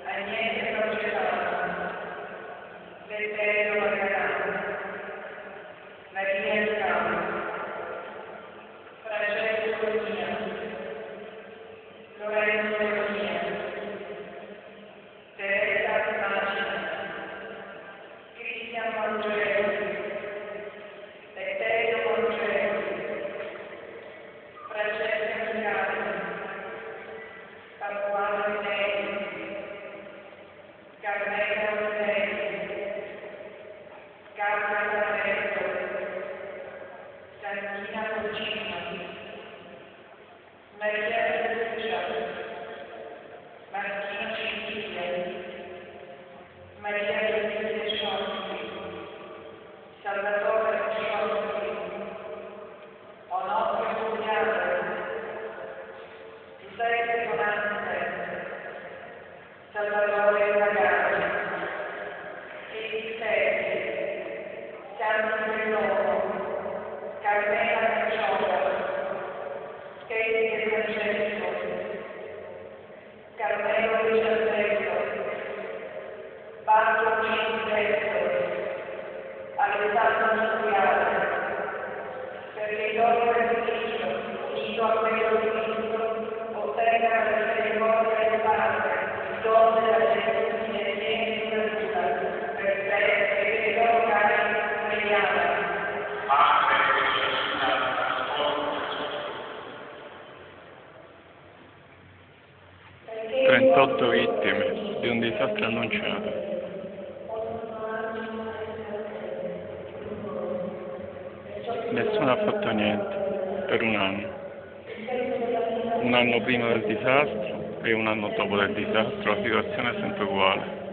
Agnese Procesano, Letterio Marcanano, Maria Scalo, Francesco Nia, Lorenzo Nia, Teresa Macina, Cristian Mangiarelli, Letterio Mangiarelli, Francesca Micali, Pasquale Minelli, Carmela Minelli, Carla Carretto, Santina Concino, Maria Fiducia, Martino Cecilia, Maria Letizia Sciolti, Salvatore Sciolti, Onofrio Pugliato, Giuseppe Bonante, Salvatore Pagani, Elisei, Santi Bellomo, Carmela Cacciola, Katie Francesco, Carmelo Ricciardello, Bando Cintello, Alessandro Studiale, perché il loro beneficio, unito a quello di Cristo, ottenga la misericordia del Padre, il dono della gentile e duratura, per sé e per i loro cari preghiamo. Padre che ciascuna trasforma 38 vittime di un disastro annunciato. Nessuno ha fatto niente per un anno. Un anno prima del disastro e un anno dopo del disastro la situazione è sempre uguale.